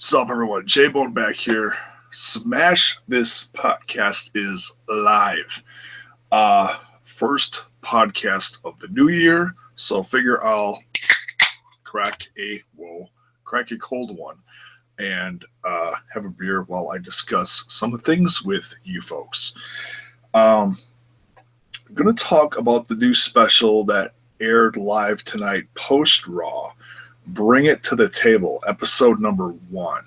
Sup, everyone? J-Bone back here. Smash This podcast is live. First podcast of the new year, so figure I'll crack a cold one and have a beer while I discuss some things with you folks. I'm going to talk about the new special that aired live tonight post Raw. Bring It to the Table, episode number 1.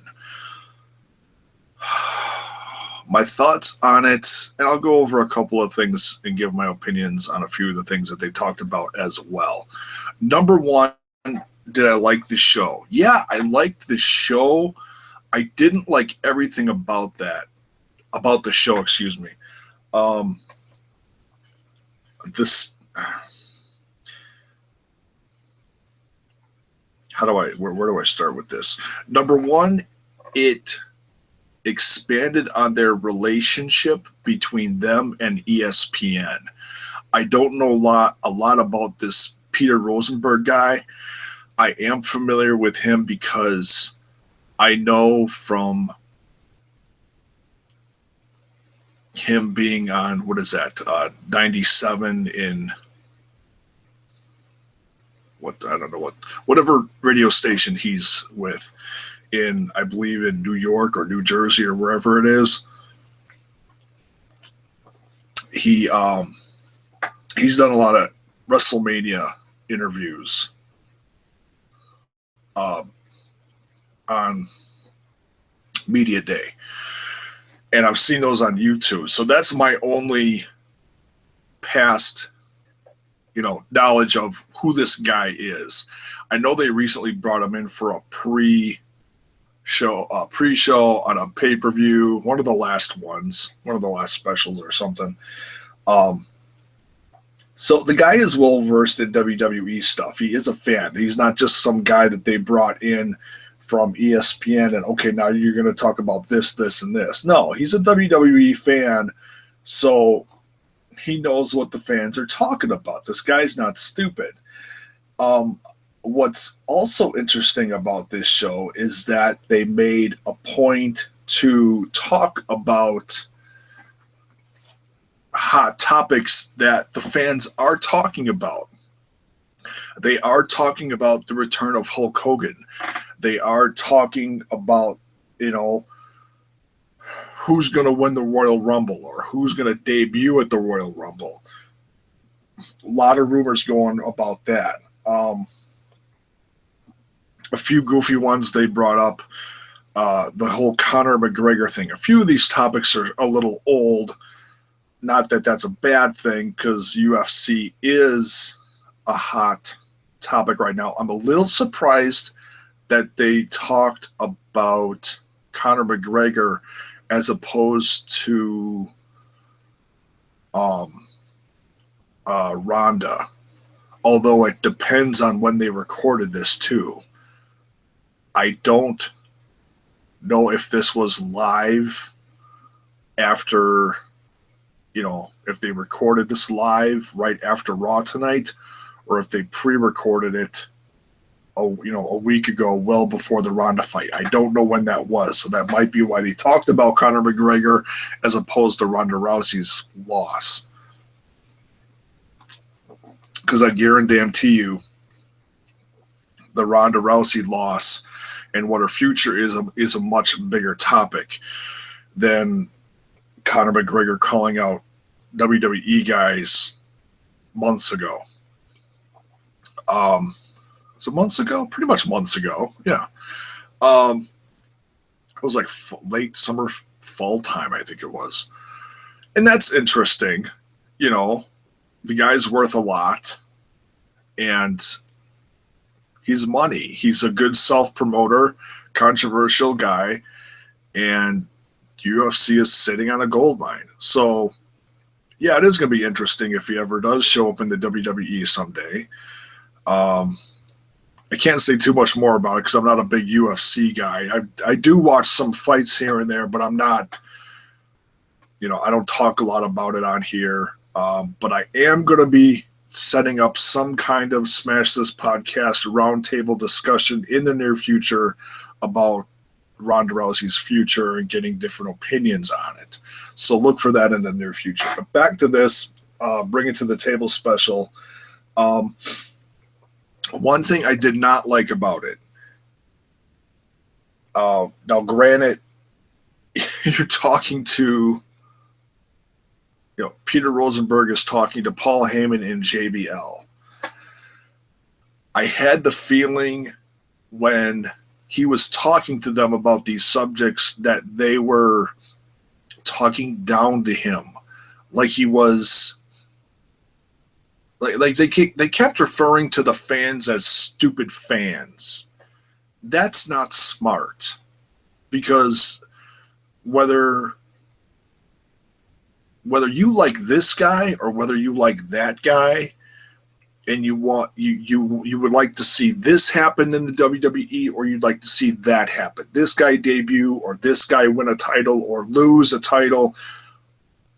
My thoughts on it, and I'll go over a couple of things and give my opinions on a few of the things that they talked about as well. Number 1, did I like the show? Yeah, I liked the show. I didn't like everything about the show, excuse me. Where do I start with this? Number 1, it expanded on their relationship between them and ESPN. I don't know a lot about this Peter Rosenberg guy. I am familiar with him because I know from him being on, 97 in whatever radio station he's with in, I believe, in New York or New Jersey or wherever it is. He's done a lot of WrestleMania interviews on Media Day, and I've seen those on YouTube. So that's my only past knowledge of who this guy is. I know they recently brought him in for a pre-show on a pay-per-view, one of the last specials or something. So the guy is well versed in WWE stuff. He is a fan. He's not just some guy that they brought in from ESPN and, okay, now you're going to talk about this, this, and this. No, he's a WWE fan, so he knows what the fans are talking about. This guy's not stupid. What's also interesting about this show is that they made a point to talk about hot topics that the fans are talking about. They are talking about the return of Hulk Hogan. They are talking about, who's going to win the Royal Rumble or who's going to debut at the Royal Rumble. A lot of rumors going about that. A few goofy ones they brought up. The whole Conor McGregor thing. A few of these topics are a little old. Not that that's a bad thing, because UFC is a hot topic right now. I'm a little surprised that they talked about Conor McGregor as opposed to Ronda. Although it depends on when they recorded this too. I don't know if this was live after, if they recorded this live right after Raw tonight, or if they pre-recorded it a week ago, well before the Ronda fight. I don't know when that was, so that might be why they talked about Conor McGregor as opposed to Ronda Rousey's loss. Because I guarantee you, the Ronda Rousey loss and what her future is a much bigger topic than Conor McGregor calling out WWE guys months ago. Was it months ago? Pretty much months ago, yeah. It was like late summer, fall time, I think it was. And that's interesting. The guy's worth a lot, and he's money. He's a good self-promoter, controversial guy, and UFC is sitting on a gold mine. So, yeah, it is going to be interesting if he ever does show up in the WWE someday. I can't say too much more about it because I'm not a big UFC guy. I do watch some fights here and there, but I'm not, I don't talk a lot about it on here. But I am going to be setting up some kind of Smash This Podcast roundtable discussion in the near future about Ronda Rousey's future and getting different opinions on it. So look for that in the near future. But back to this, Bring It to the Table special. One thing I did not like about it, now granted, you're talking to, Peter Rosenberg is talking to Paul Heyman and JBL. I had the feeling when he was talking to them about these subjects that they were talking down to him, like he was, like they kept referring to the fans as stupid fans. That's not smart, because whether you like this guy or whether you like that guy, and you would like to see this happen in the WWE, or you'd like to see that happen, this guy debut or this guy win a title or lose a title,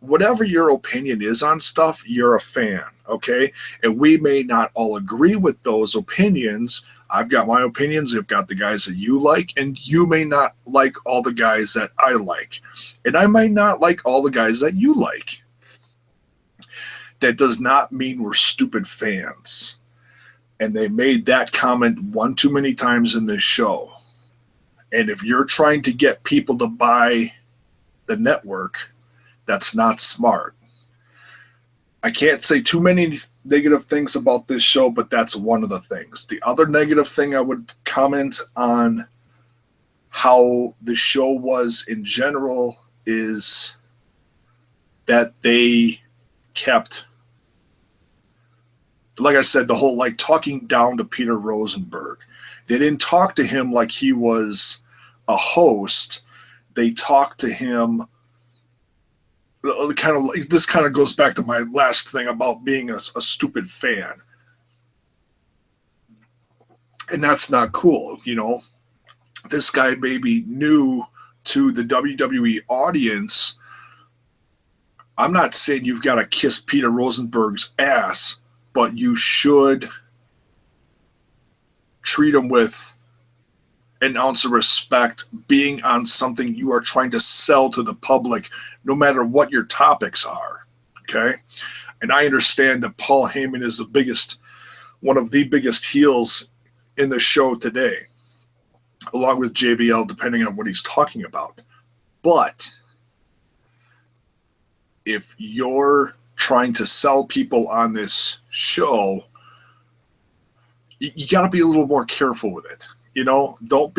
whatever your opinion is on stuff, you're a fan, okay? And we may not all agree with those opinions. I've got my opinions. I've got the guys that you like, and you may not like all the guys that I like. And I might not like all the guys that you like. That does not mean we're stupid fans. And they made that comment one too many times in this show. And if you're trying to get people to buy the network, that's not smart. I can't say too many negative things about this show, but that's one of the things. The other negative thing I would comment on how the show was in general is that they kept, like I said, the whole talking down to Peter Rosenberg. They didn't talk to him like he was a host. They talked to him this kind of goes back to my last thing about being a stupid fan. And that's not cool, This guy maybe new to the WWE audience. I'm not saying you've got to kiss Peter Rosenberg's ass, but you should treat him with an ounce of respect, being on something you are trying to sell to the public, no matter what your topics are, okay? And I understand that Paul Heyman is one of the biggest heels in the show today, along with JBL, depending on what he's talking about. But if you're trying to sell people on this show, you got to be a little more careful with it. Don't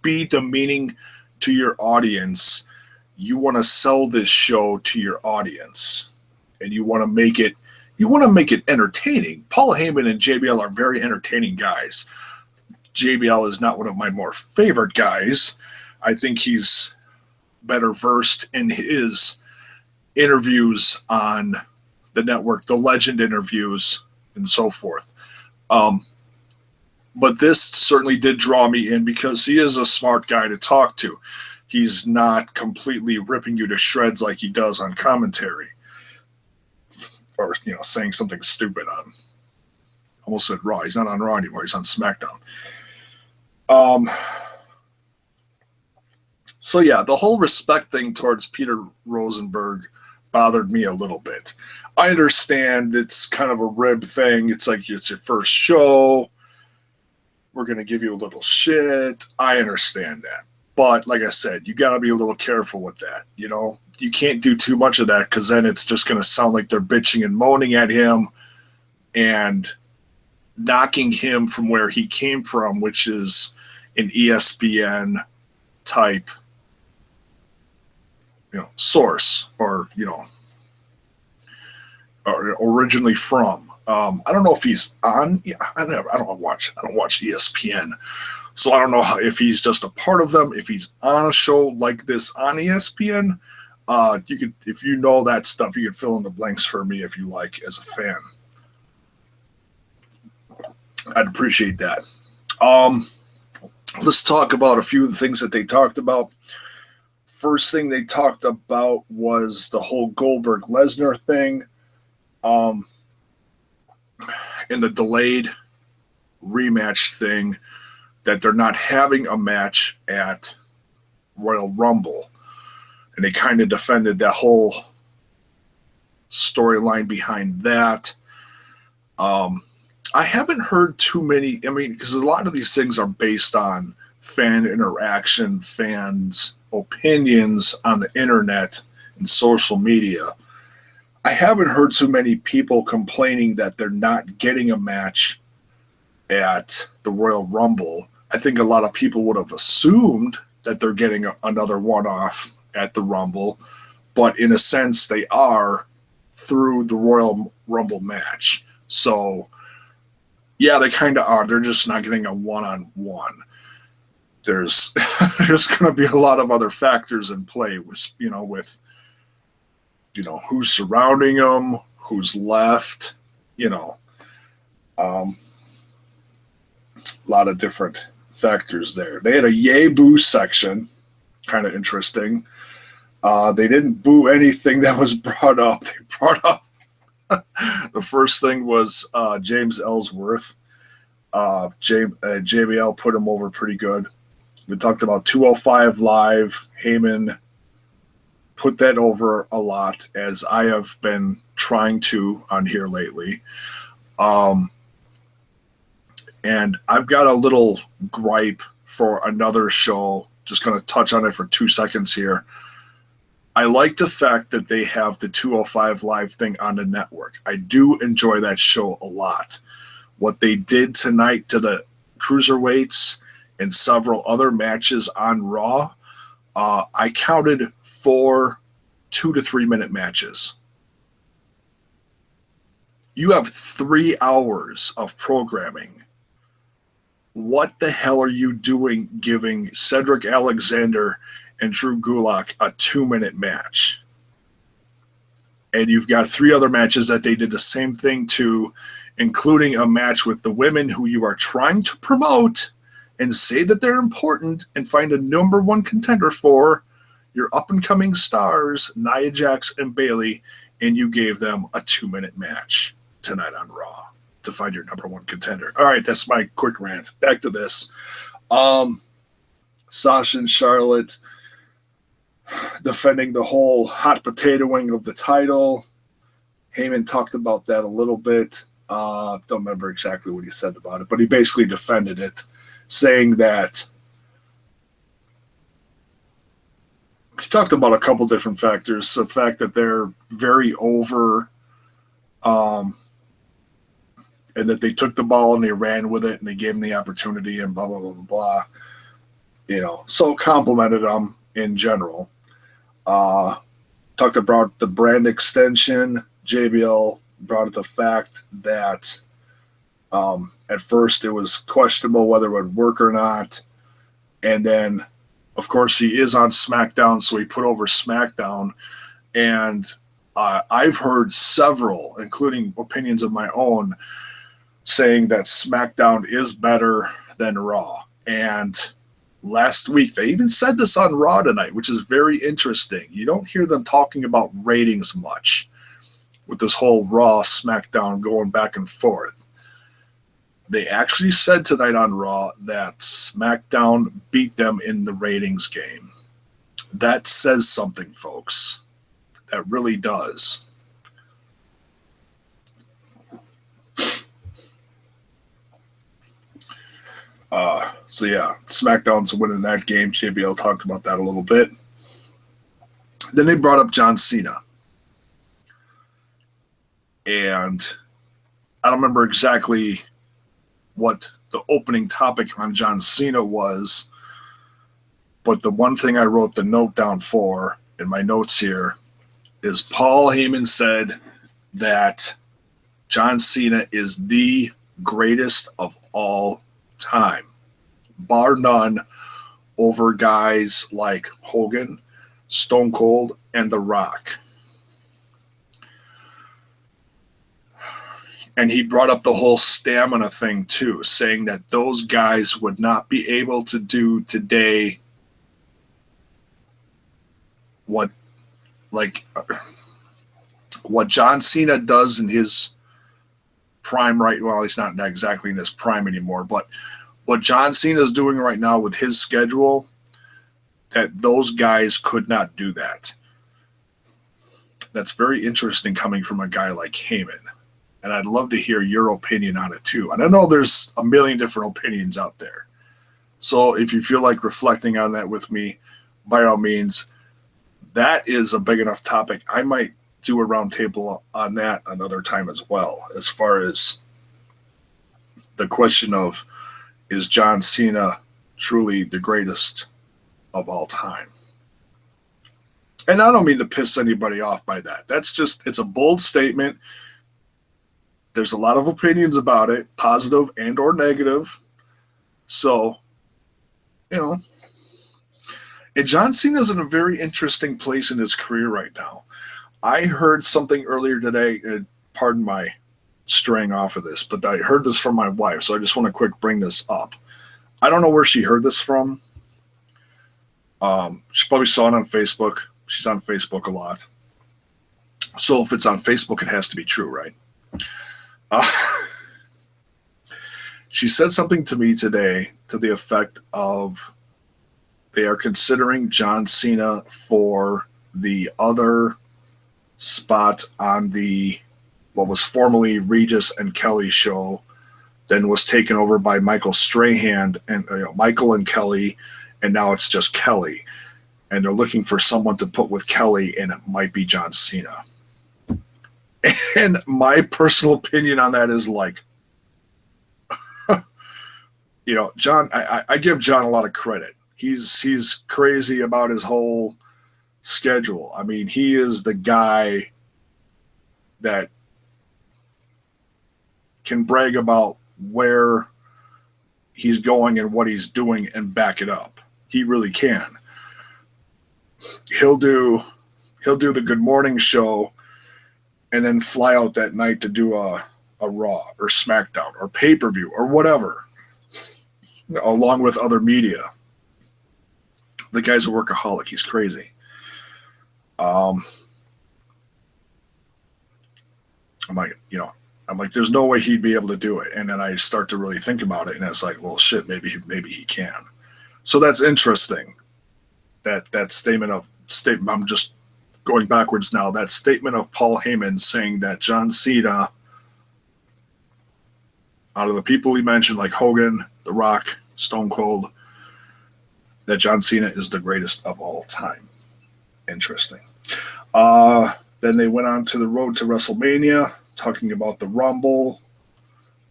be demeaning to your audience. You want to sell this show to your audience, and you want to make it entertaining. Paul Heyman and JBL are very entertaining guys. JBL is not one of my more favorite guys. I think he's better versed in his interviews on the network, the legend interviews, and so forth. But this certainly did draw me in because he is a smart guy to talk to. He's not completely ripping you to shreds like he does on commentary. Or, saying something stupid on, almost said Raw. He's not on Raw anymore. He's on SmackDown. So yeah, the whole respect thing towards Peter Rosenberg bothered me a little bit. I understand it's kind of a rib thing. It's like it's your first show. We're going to give you a little shit. I understand that. But like I said, you got to be a little careful with that. You can't do too much of that because then it's just going to sound like they're bitching and moaning at him and knocking him from where he came from, which is an ESPN type, source or originally from. I don't know if he's on. I don't watch ESPN, so I don't know if he's just a part of them. If he's on a show like this on ESPN, you could, if you know that stuff, you could fill in the blanks for me if you like, as a fan. I'd appreciate that. Let's talk about a few of the things that they talked about. First thing they talked about was the whole Goldberg-Lesnar thing. In the delayed rematch thing that they're not having a match at Royal Rumble. And they kind of defended that whole storyline behind that. I haven't heard too many, because a lot of these things are based on fan interaction, fans' opinions on the internet and social media. I haven't heard too many people complaining that they're not getting a match at the Royal Rumble. I think a lot of people would have assumed that they're getting another one-off at the Rumble, but in a sense they are through the Royal Rumble match. So, yeah, they kind of are. They're just not getting a one-on-one. There's going to be a lot of other factors in play with who's surrounding them, who's left, a lot of different factors there. They had a yay boo section, kind of interesting. They didn't boo anything that was brought up. They brought up the first thing was James Ellsworth. JBL put him over pretty good. We talked about 205 Live. Heyman put that over a lot, as I have been trying to on here lately. And I've got a little gripe for another show. Just going to touch on it for 2 seconds here. I like the fact that they have the 205 Live thing on the network. I do enjoy that show a lot. What they did tonight to the cruiserweights and several other matches on Raw, I counted 4 2 to 3 minute matches. You have 3 hours of programming. What the hell are you doing giving Cedric Alexander and Drew Gulak a 2-minute match? And you've got 3 other matches that they did the same thing to, including a match with the women who you are trying to promote and say that they're important and find a number 1 contender for, your up-and-coming stars, Nia Jax and Bayley, and you gave them a 2-minute match tonight on Raw to find your number 1 contender. All right, that's my quick rant. Back to this. Sasha and Charlotte defending the whole hot potatoing of the title. Heyman talked about that a little bit. Don't remember exactly what he said about it, but he basically defended it, saying that he talked about a couple different factors. The fact that they're very over, and that they took the ball and they ran with it and they gave him the opportunity and blah, blah, blah, blah, blah. So complimented them in general. Talked about the brand extension. JBL brought up the fact that at first it was questionable whether it would work or not. And then, of course, he is on SmackDown, so he put over SmackDown. And I've heard several, including opinions of my own, saying that SmackDown is better than Raw. And last week, they even said this on Raw tonight, which is very interesting. You don't hear them talking about ratings much with this whole Raw SmackDown going back and forth. They actually said tonight on Raw that SmackDown beat them in the ratings game. That says something, folks. That really does. So yeah, SmackDown's winning that game. JBL talked about that a little bit. Then they brought up John Cena. And I don't remember exactly what the opening topic on John Cena was, but the one thing I wrote the note down for in my notes here is Paul Heyman said that John Cena is the greatest of all time, bar none, over guys like Hogan, Stone Cold, and The Rock. And he brought up the whole stamina thing too, saying that those guys would not be able to do today what John Cena does in his prime, right? Well, he's not exactly in his prime anymore, but what John Cena is doing right now with his schedule, that those guys could not do that. That's very interesting coming from a guy like Heyman. And I'd love to hear your opinion on it too. And I know there's a million different opinions out there. So if you feel like reflecting on that with me, by all means, that is a big enough topic. I might do a roundtable on that another time as well, as far as the question of, is John Cena truly the greatest of all time? And I don't mean to piss anybody off by that. That's just, it's a bold statement. There's a lot of opinions about it, positive and or negative. So, you know, and John Cena's in a very interesting place in his career right now. I heard something earlier today, and pardon my straying off of this, but I heard this from my wife, so I just want to quick bring this up. I don't know where she heard this from. She probably saw it on Facebook. She's on Facebook a lot. So if it's on Facebook, it has to be true, right? She said something to me today to the effect of they are considering John Cena for the other spot on the what was formerly Regis and Kelly show, then was taken over by Michael Strahan and Michael and Kelly, and now it's just Kelly. And they're looking for someone to put with Kelly, and it might be John Cena. And my personal opinion on that is like, John, I give John a lot of credit. He's crazy about his whole schedule. I mean, he is the guy that can brag about where he's going and what he's doing and back it up. He really can. He'll do the Good Morning show and then fly out that night to do a Raw or SmackDown or pay-per-view or whatever, along with other media. The guy's a workaholic. He's crazy. I'm like, there's no way he'd be able to do it. And then I start to really think about it, and it's like, well, shit, maybe he can. So that's interesting. That statement. I'm just going backwards now. That statement of Paul Heyman saying that John Cena, out of the people he mentioned, like Hogan, The Rock, Stone Cold, that John Cena is the greatest of all time. Interesting. Then they went on to the road to WrestleMania, talking about the Rumble,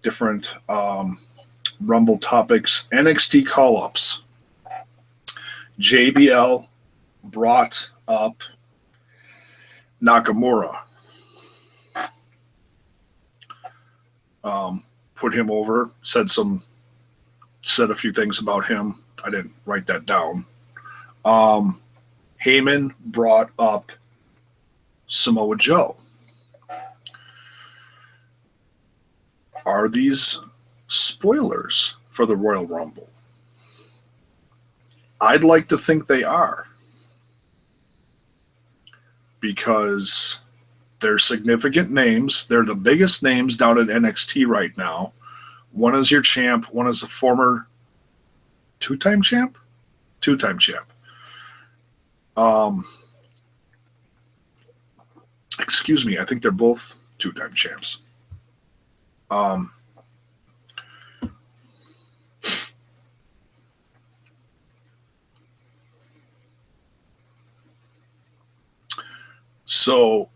different Rumble topics, NXT call-ups. JBL brought up Nakamura. Put him over, said a few things about him. I didn't write that down. Heyman brought up Samoa Joe. Are these spoilers for the Royal Rumble? I'd like to think they are, because they're significant names. They're the biggest names down at NXT right now. One is your champ. One is a former two-time champ. Excuse me. I think they're both two-time champs. So,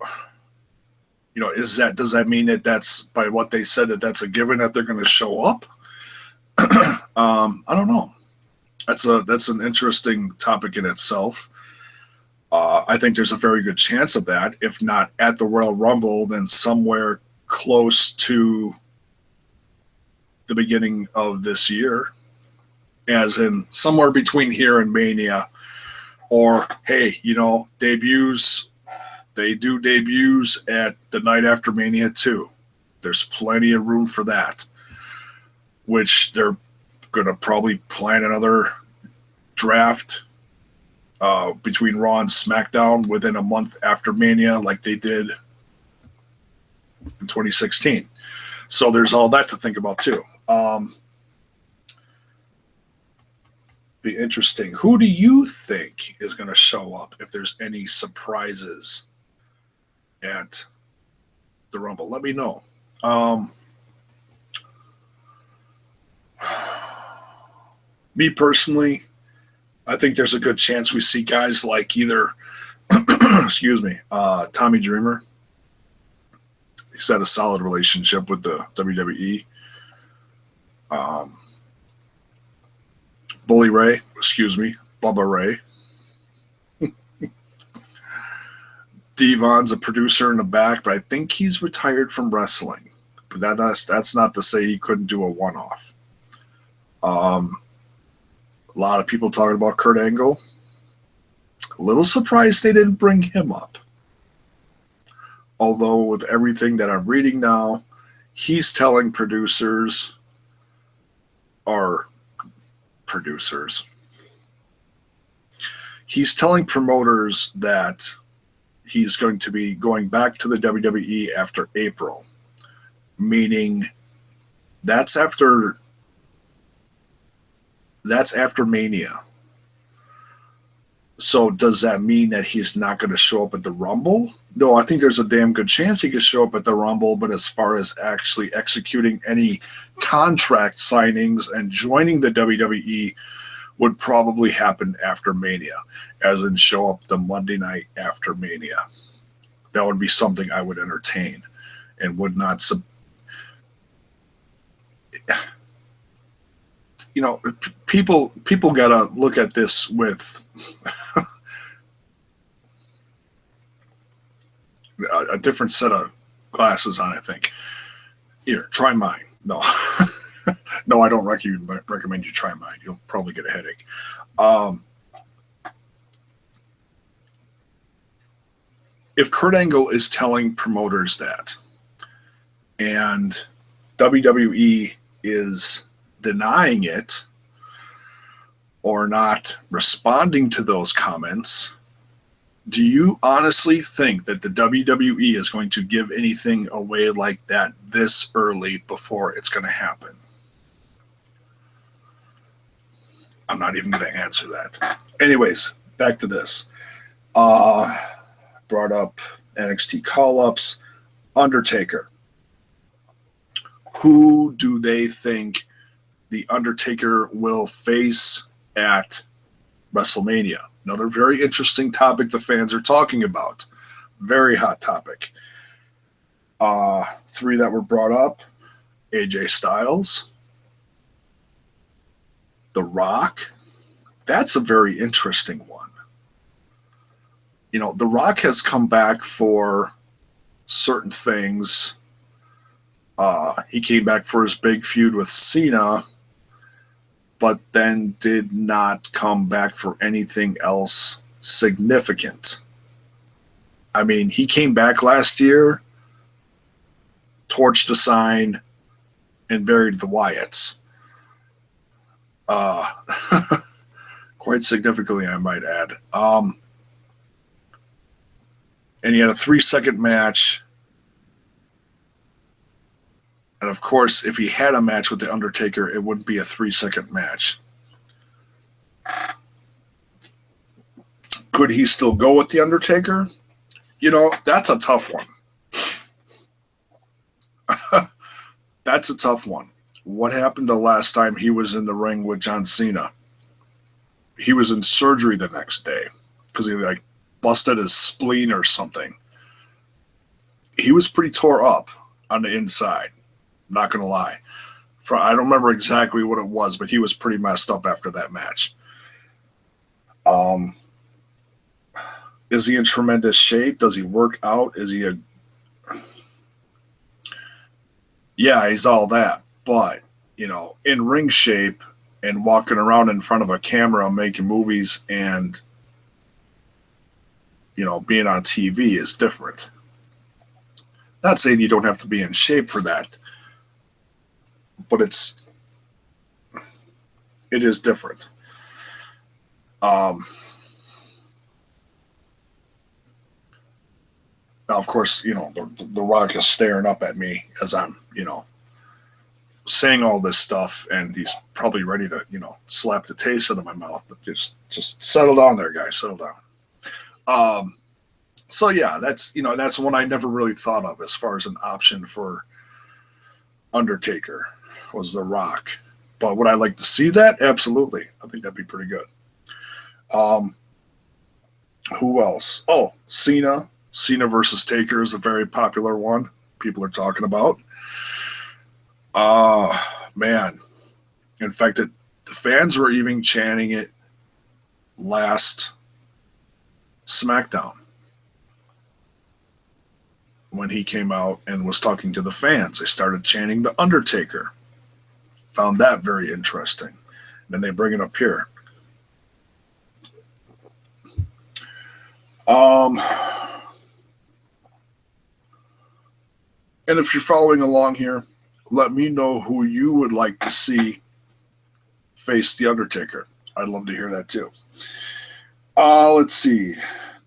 does that mean that that's, by what they said, that that's a given that they're going to show up? I don't know. That's an interesting topic in itself. I think there's a very good chance of that. If not at the Royal Rumble, then somewhere close to the beginning of this year, as in somewhere between here and Mania. Or, hey, debuts. They do debuts at the night after Mania too. There's plenty of room for that, which they're going to probably plan another draft between Raw and SmackDown within a month after Mania, like they did in 2016. So there's all that to think about too. Be interesting. Who do you think is going to show up if there's any surprises at the Rumble? Let me know. Me personally, I think there's a good chance we see guys like either, excuse me, Tommy Dreamer. He's had a solid relationship with the WWE. Bully Ray, excuse me, Bubba Ray. Devon's a producer in the back, but I think he's retired from wrestling. But that's not to say he couldn't do a one-off. A lot of people talking about Kurt Angle. A little surprised they didn't bring him up. Although with everything that I'm reading now, he's telling producers. He's telling promoters that he's going to be going back to the WWE after April, meaning that's after Mania. So does that mean that he's not going to show up at the Rumble? No, I think there's a damn good chance he could show up at the Rumble, but as far as actually executing any contract signings and joining the WWE would probably happen after Mania, as in show up the Monday night after Mania. That would be something I would entertain and would not people gotta look at this with a different set of glasses on, I think. Here, try mine. No. No, I don't recommend you try mine. You'll probably get a headache. If Kurt Angle is telling promoters that, and WWE is denying it or not responding to those comments, do you honestly think that the WWE is going to give anything away like that this early before it's going to happen? I'm not even going to answer that. Anyways, back to this. Brought up NXT call-ups. Undertaker. Who do they think the Undertaker will face at WrestleMania? Another very interesting topic the fans are talking about. Very hot topic. 3 that were brought up. AJ Styles. The Rock. That's a very interesting one. The Rock has come back for certain things. He came back for his big feud with Cena, but then did not come back for anything else significant. I mean, he came back last year, torched a sign, and buried the Wyatts. Quite significantly, I might add. And he had a 3-second match. And of course, if he had a match with The Undertaker, it wouldn't be a 3-second match. Could he still go with The Undertaker? That's a tough one. That's a tough one. What happened the last time he was in the ring with John Cena? He was in surgery the next day because he busted his spleen or something. He was pretty tore up on the inside. Not going to lie. I don't remember exactly what it was, but he was pretty messed up after that match. Is he in tremendous shape? Does he work out? Is he Yeah, he's all that. But, in ring shape and walking around in front of a camera making movies and, being on TV is different. Not saying you don't have to be in shape for that, but it is different. Now, of course, the Rock is staring up at me as I'm, saying all this stuff, and he's probably ready to, slap the taste out of my mouth. But just settle down there, guys. Settle down. So yeah, that's one I never really thought of as far as an option for Undertaker was The Rock. But would I like to see that? Absolutely. I think that'd be pretty good. Who else? Oh, Cena. Cena versus Taker is a very popular one. People are talking about. Man. In fact, the fans were even chanting it last SmackDown when he came out and was talking to the fans. They started chanting The Undertaker. Found that very interesting. Then they bring it up here. And if you're following along here, let me know who you would like to see face The Undertaker. I'd love to hear that too. Let's see.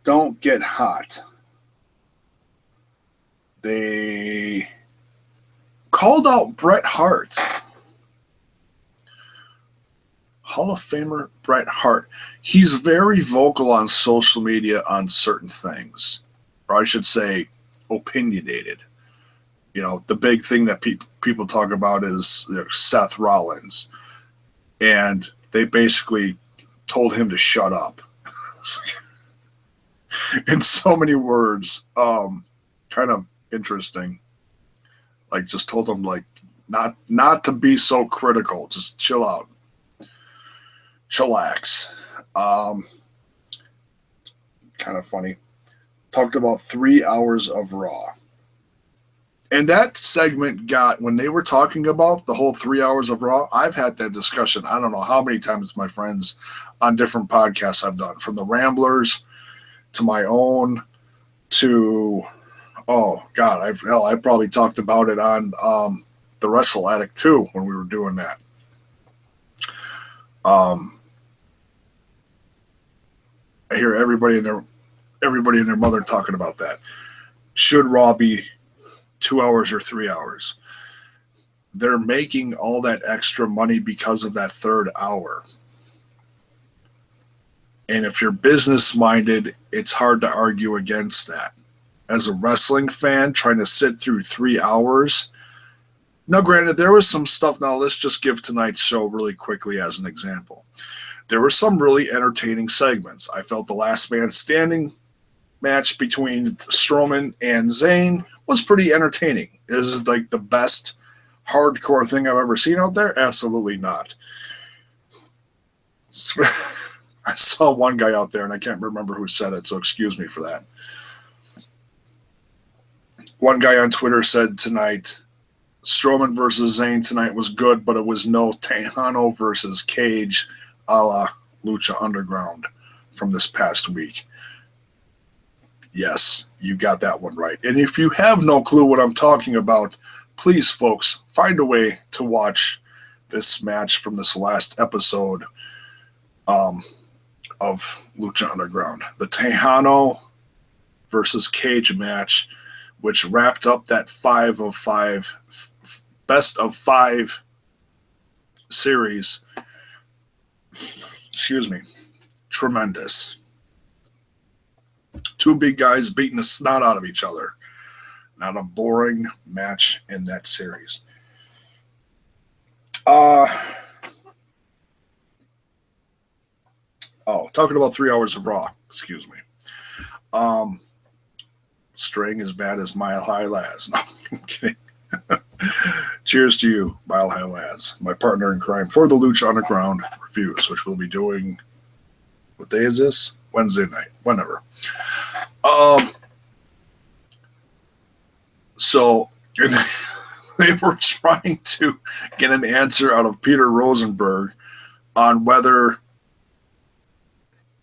Don't Get Hot. They called out Bret Hart. Hall of Famer Bret Hart. He's very vocal on social media on certain things. Or I should say, opinionated. The big thing that people talk about is Seth Rollins. And they basically told him to shut up. In so many words. Kind of interesting. Like, just told him, like, not to be so critical. Just chill out. Chillax. Kind of funny. Talked about 3 hours of Raw. And that segment got, when they were talking about the whole 3 hours of Raw, I've had that discussion. I don't know how many times with my friends on different podcasts I've done. From the Ramblers to my own to, oh, God, I probably talked about it on the Wrestle Addict too when we were doing that. I hear everybody and their mother talking about that. Should Raw be 2 hours or 3 hours? They're making all that extra money because of that third hour. And if you're business minded, it's hard to argue against that. As a wrestling fan, trying to sit through 3 hours. Now, granted, there was some stuff. Now, let's just give tonight's show really quickly as an example. There were some really entertaining segments. I felt the Last Man Standing match between Strowman and Zayn was pretty entertaining. Is it like the best hardcore thing I've ever seen out there? Absolutely not. I saw one guy out there, and I can't remember who said it, so excuse me for that. One guy on Twitter said tonight, Strowman versus Zayn tonight was good, but it was no Tejano versus Cage a la Lucha Underground from this past week. Yes, you got that one right. And if you have no clue what I'm talking about, please, folks, find a way to watch this match from this last episode of Lucha Underground. The Tejano versus Cage match, which wrapped up that 5 of 5 best of 5 series. Excuse me. Tremendous. Two big guys beating the snot out of each other. Not a boring match in that series. Talking about 3 hours of Raw. Excuse me. Straying as bad as Mile High Laz. No, I'm kidding. Cheers to you, Mile High Laz, my partner in crime for the Lucha Underground reviews, which we'll be doing. What day is this? Wednesday night. Whenever. So they were trying to get an answer out of Peter Rosenberg on whether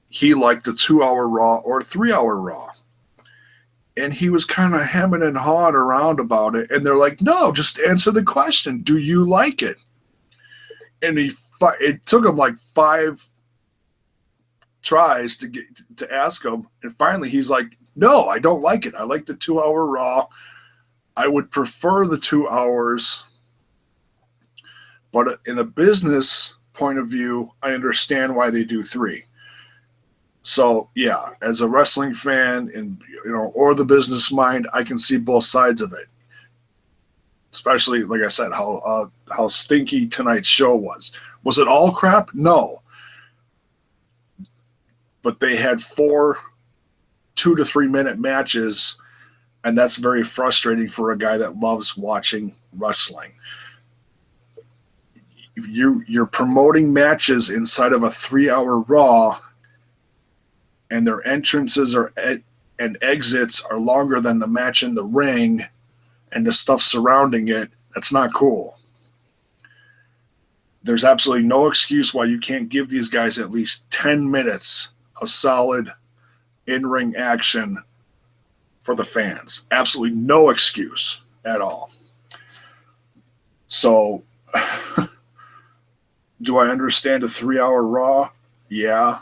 he liked a 2-hour Raw or a 3-hour Raw. And he was kind of hemming and hawing around about it. And they're like, no, just answer the question. Do you like it? And it took him like 5 tries to ask him. And finally he's like, no, I don't like it. I like the 2-hour Raw. I would prefer the 2 hours But in a business point of view, I understand why they do 3. So yeah, as a wrestling fan and or the business mind, I can see both sides of it. Especially, like I said, how stinky tonight's show was. Was it all crap? No. But they had 4 2 to 3 minute matches, and that's very frustrating for a guy that loves watching wrestling. You're promoting matches inside of a 3-hour Raw, and their entrances and exits are longer than the match in the ring, and the stuff surrounding it. That's not cool. There's absolutely no excuse why you can't give these guys at least 10 minutes of solid in-ring action for the fans. Absolutely no excuse at all. So, do I understand a 3-hour Raw? Yeah.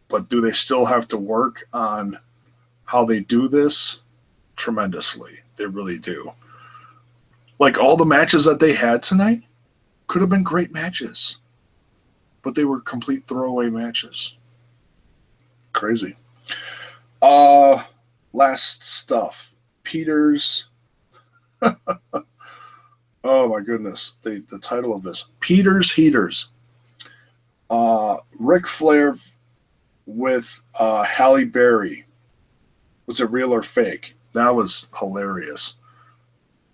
But do they still have to work on how they do this? Tremendously. They really do. Like all the matches that they had tonight could have been great matches, but they were complete throwaway matches. Crazy. Last stuff. Peter's. Oh my goodness. The title of this. Peter's Heaters. Ric Flair with Halle Berry. Was it real or fake? That was hilarious.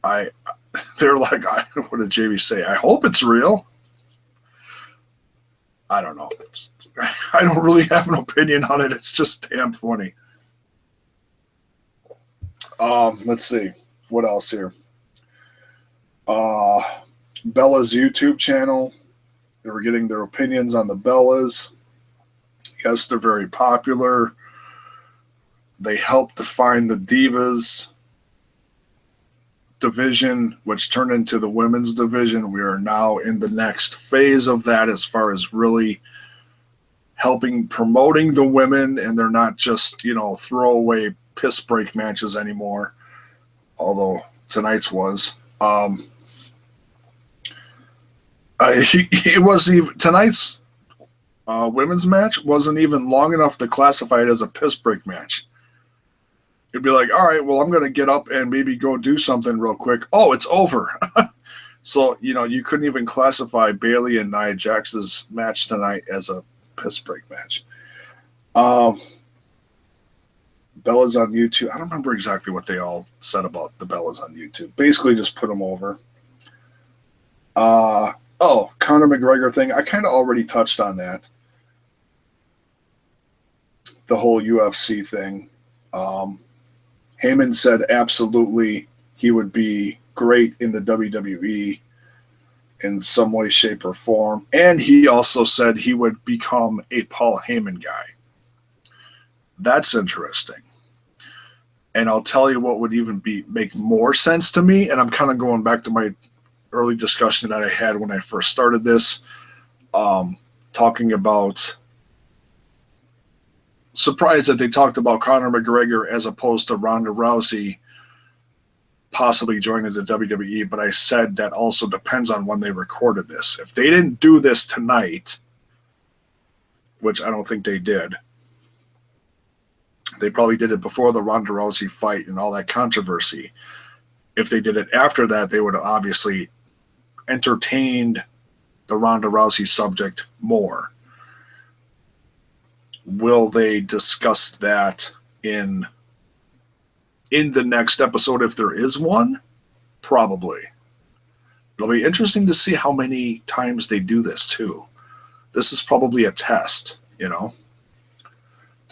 They're like, what did JB say? I hope it's real. I don't know. I don't really have an opinion on it. It's just damn funny. Let's see. What else here? Bella's YouTube channel. They were getting their opinions on the Bellas. Yes, they're very popular. They helped define the Divas division, which turned into the women's division. We are now in the next phase of that as far as really helping promoting the women, and they're not just, throwaway piss break matches anymore, although tonight's was. It wasn't even tonight's women's match wasn't even long enough to classify it as a piss break match. It'd be like, all right, well, I'm going to get up and maybe go do something real quick. Oh, it's over. So, you couldn't even classify Bayley and Nia Jax's match tonight as a piss break match. Bella's on YouTube. I don't remember exactly what they all said about the Bellas on YouTube. Basically, just put them over. Conor McGregor thing. I kind of already touched on that. The whole UFC thing. Heyman said absolutely he would be great in the WWE in some way, shape, or form. And he also said he would become a Paul Heyman guy. That's interesting. And I'll tell you what would even make more sense to me, and I'm kind of going back to my early discussion that I had when I first started this, talking about surprised that they talked about Conor McGregor as opposed to Ronda Rousey possibly joining the WWE, but I said that also depends on when they recorded this. If they didn't do this tonight, which I don't think they did, they probably did it before the Ronda Rousey fight and all that controversy. If they did it after that, they would have obviously entertained the Ronda Rousey subject more. Will they discuss that in the next episode if there is one? Probably. It'll be interesting to see how many times they do this too. This is probably a test, to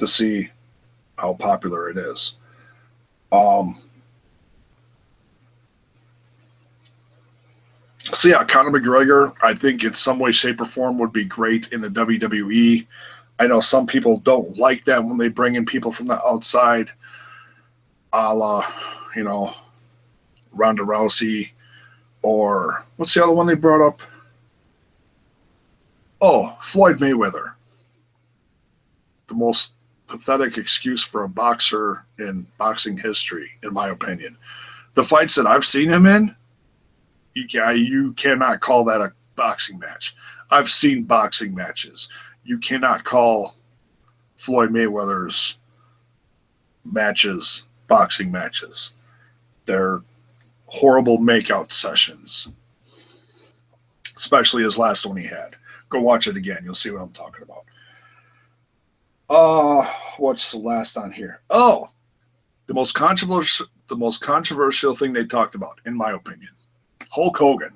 see how popular it is. So yeah, Conor McGregor, I think in some way, shape, or form would be great in the WWE. I know some people don't like that when they bring in people from the outside, a la, Ronda Rousey, or what's the other one they brought up? Oh, Floyd Mayweather. The most pathetic excuse for a boxer in boxing history, in my opinion. The fights that I've seen him in, you cannot call that boxing match. I've seen boxing matches. You cannot call Floyd Mayweather's matches boxing matches. They're horrible makeout sessions, especially his last one he had. Go watch it again. You'll see what I'm talking about. What's the last on here? Oh, the most controversial thing they talked about, in my opinion, Hulk Hogan.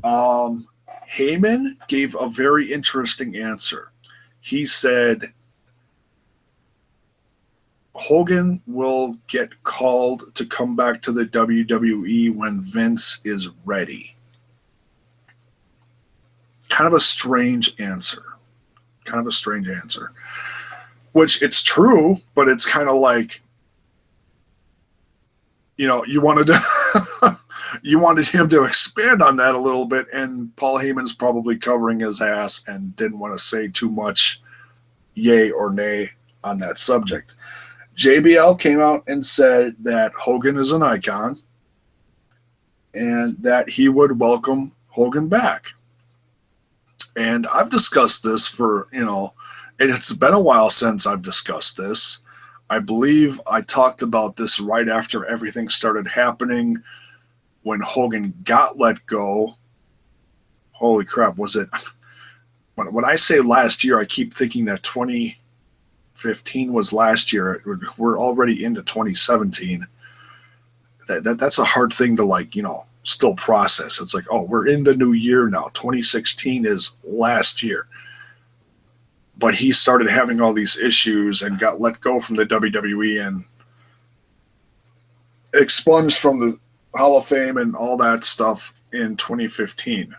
Heyman gave a very interesting answer. He said Hogan will get called to come back to the WWE when Vince is ready. Kind of a strange answer. Which it's true, but it's kind of like, you wanted him to expand on that a little bit, and Paul Heyman's probably covering his ass and didn't want to say too much yay or nay on that subject. JBL came out and said that Hogan is an icon and that he would welcome Hogan back. And I've discussed this for, it's been a while since I've discussed this. I believe I talked about this right after everything started happening when Hogan got let go. Holy crap, was it? When I say last year, I keep thinking that 2015 was last year. We're already into 2017. That's a hard thing to still process. It's like, oh, we're in the new year now. 2016 is last year. But he started having all these issues and got let go from the WWE and expunged from the Hall of Fame and all that stuff in 2015.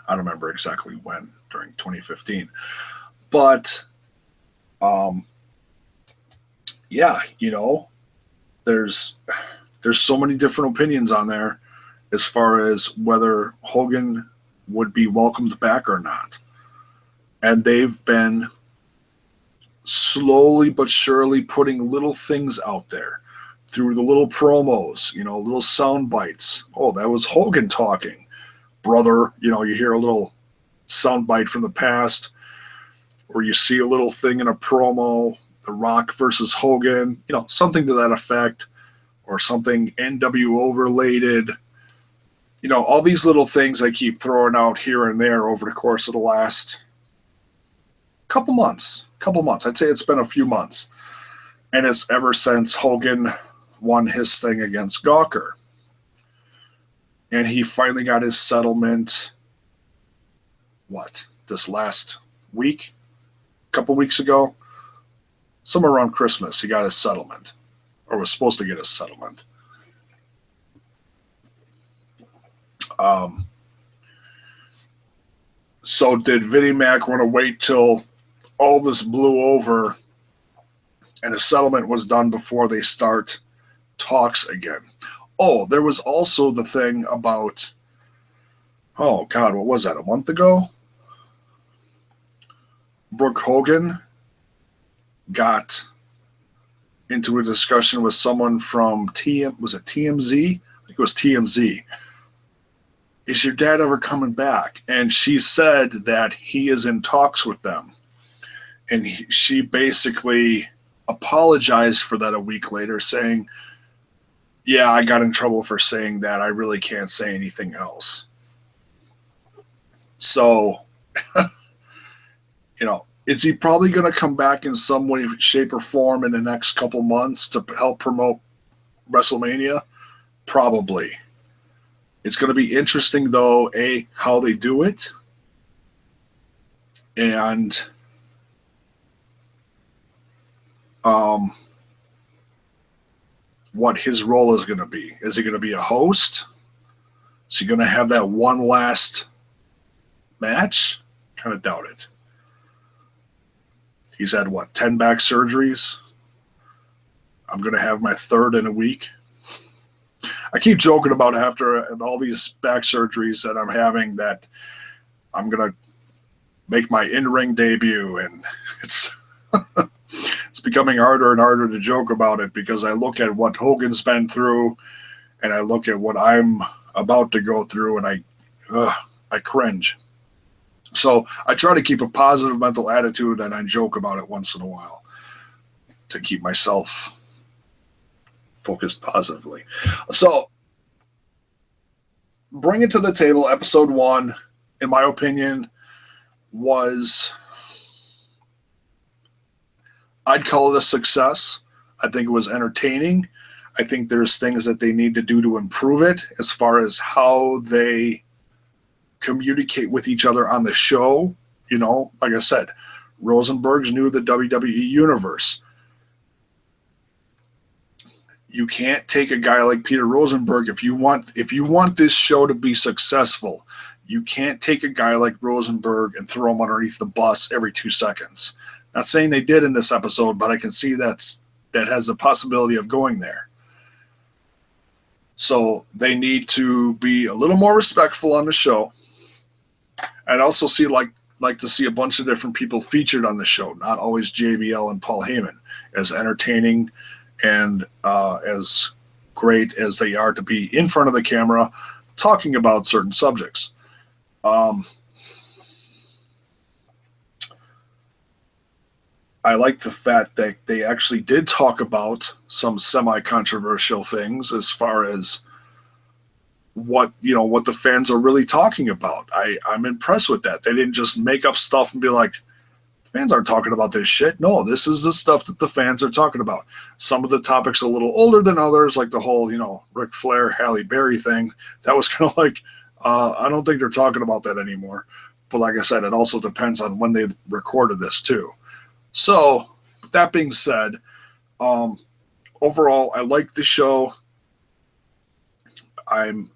I don't remember exactly when during 2015. But, there's so many different opinions on there as far as whether Hogan would be welcomed back or not. And they've been slowly but surely putting little things out there through the little promos, little sound bites. Oh, that was Hogan talking. Brother, you hear a little sound bite from the past, or you see a little thing in a promo, The Rock versus Hogan, something to that effect, or something NWO related. All these little things I keep throwing out here and there over the course of the last couple months. I'd say it's been a few months. And it's ever since Hogan won his thing against Gawker. And he finally got his settlement, this last week? A couple weeks ago? Somewhere around Christmas, he got his settlement. Or was supposed to get his settlement. So did Vinnie Mac want to wait till all this blew over and a settlement was done before they start talks again? Oh, there was also the thing about, oh God, what was that, a month ago? Brooke Hogan got into a discussion with someone from TMZ? I think it was TMZ. Is your dad ever coming back? And she said that he is in talks with them. And she basically apologized for that a week later, saying, yeah, I got in trouble for saying that. I really can't say anything else. So, is he probably going to come back in some way, shape, or form in the next couple months to help promote WrestleMania? Probably. It's going to be interesting, though, how they do it, and what his role is going to be. Is he going to be a host? Is he going to have that one last match? Kind of doubt it. He's had, 10 back surgeries? I'm going to have my third in a week. I keep joking about after all these back surgeries that I'm having that I'm going to make my in-ring debut, and it's it's becoming harder and harder to joke about it because I look at what Hogan's been through and I look at what I'm about to go through, and I cringe. So I try to keep a positive mental attitude, and I joke about it once in a while to keep myself focused positively. So bring it to the table. Episode 1, in my opinion, was, I'd call it a success. I think it was entertaining. I think there's things that they need to do to improve it as far as how they communicate with each other on the show. You know, like I said, Rosenberg's new to the WWE universe. You can't take a guy like Peter Rosenberg if you want this show to be successful. You can't take a guy like Rosenberg and throw him underneath the bus every 2 seconds. Not saying they did in this episode, but I can see that has the possibility of going there. So they need to be a little more respectful on the show. I'd also like to see a bunch of different people featured on the show, not always JBL and Paul Heyman, as entertaining and as great as they are to be in front of the camera talking about certain subjects. I like the fact that they actually did talk about some semi-controversial things as far as what the fans are really talking about. I'm impressed with that. They didn't just make up stuff and be like, fans aren't talking about this shit. No, this is the stuff that the fans are talking about. Some of the topics are a little older than others, like the whole, Ric Flair, Halle Berry thing. That was kind of like, I don't think they're talking about that anymore. But like I said, it also depends on when they recorded this too. So, with that being said, overall, I like the show. I'm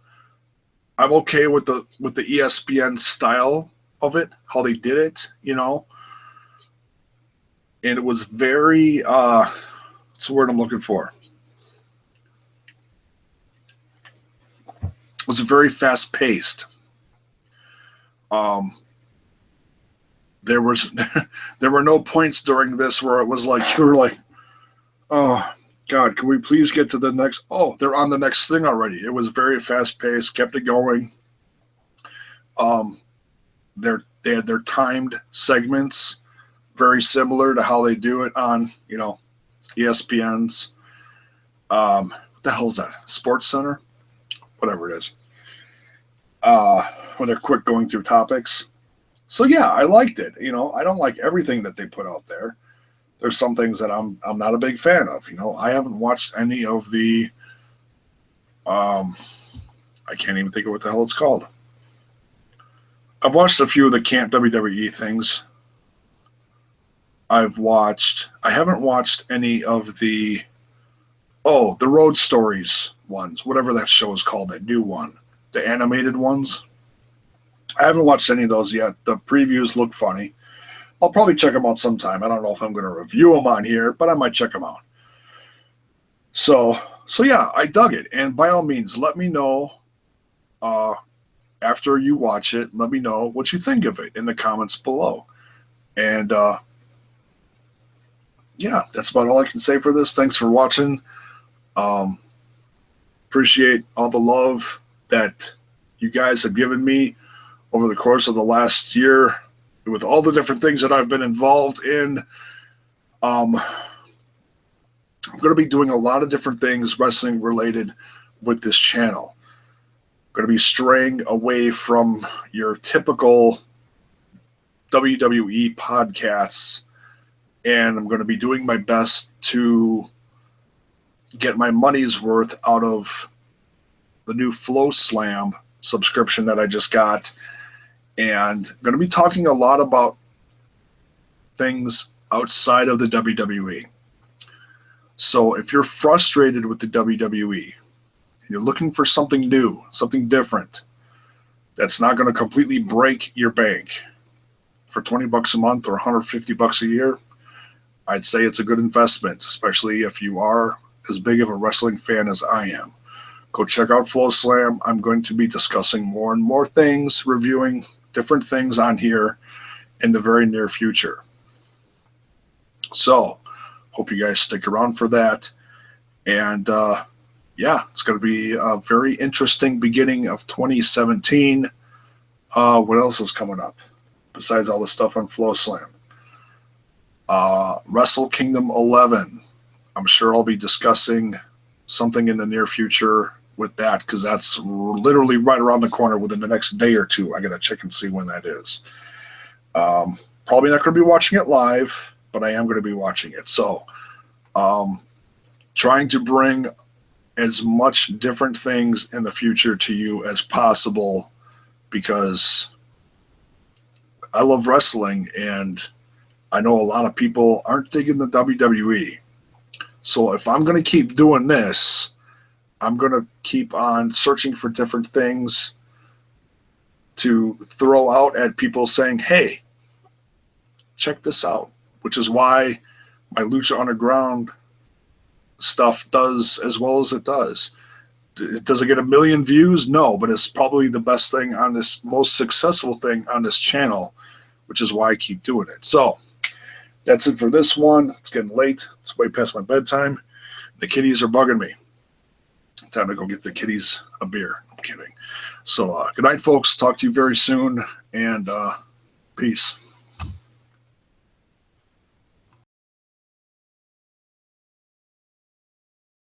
okay with the ESPN style of it, how they did it, And it was very, what's the word I'm looking for? It was very fast-paced. There were no points during this where it was like, you were like, oh, God, can we please get to the next? Oh, they're on the next thing already. It was very fast-paced, kept it going. They had their timed segments, very similar to how they do it on, ESPN's, what the hell is that? Sports Center? Whatever it is. When they're quick going through topics. So yeah, I liked it. I don't like everything that they put out there. There's some things that I'm not a big fan of. I haven't watched any of the, I can't even think of what the hell it's called. I've watched a few of the Camp WWE things. I haven't watched any of the Road Stories ones, whatever that show is called, that new one, the animated ones. I haven't watched any of those yet. The previews look funny. I'll probably check them out sometime. I don't know if I'm going to review them on here, but I might check them out. So yeah, I dug it. And by all means, let me know after you watch it, let me know what you think of it in the comments below. And yeah, that's about all I can say for this. Thanks for watching. Appreciate all the love that you guys have given me over the course of the last year with all the different things that I've been involved in. I'm going to be doing a lot of different things wrestling related with this channel. I'm going to be straying away from your typical WWE podcasts, and I'm going to be doing my best to get my money's worth out of the new Flow Slam subscription that I just got. And I'm going to be talking a lot about things outside of the WWE. So if you're frustrated with the WWE, and you're looking for something new, something different, that's not going to completely break your bank for $20 a month or $150 a year, I'd say it's a good investment, especially if you are as big of a wrestling fan as I am. Go check out Flow Slam. I'm going to be discussing more and more things, reviewing different things on here in the very near future. So, hope you guys stick around for that. And yeah, it's going to be a very interesting beginning of 2017. What else is coming up besides all the stuff on Flow Slam? Wrestle Kingdom 11. I'm sure I'll be discussing something in the near future with that because that's literally right around the corner within the next day or two. I got to check and see when that is. Probably not going to be watching it live, but I am going to be watching it. So, trying to bring as much different things in the future to you as possible because I love wrestling and I know a lot of people aren't digging the WWE. So if I'm going to keep doing this, I'm going to keep on searching for different things to throw out at people saying, hey, check this out, which is why my Lucha Underground stuff does as well as it does. Does it get a million views? No, but it's probably the best thing on this, most successful thing on this channel, which is why I keep doing it. So that's it for this one. It's getting late. It's way past my bedtime. The kitties are bugging me. Time to go get the kitties a beer. I'm kidding. So good night, folks. Talk to you very soon, and peace.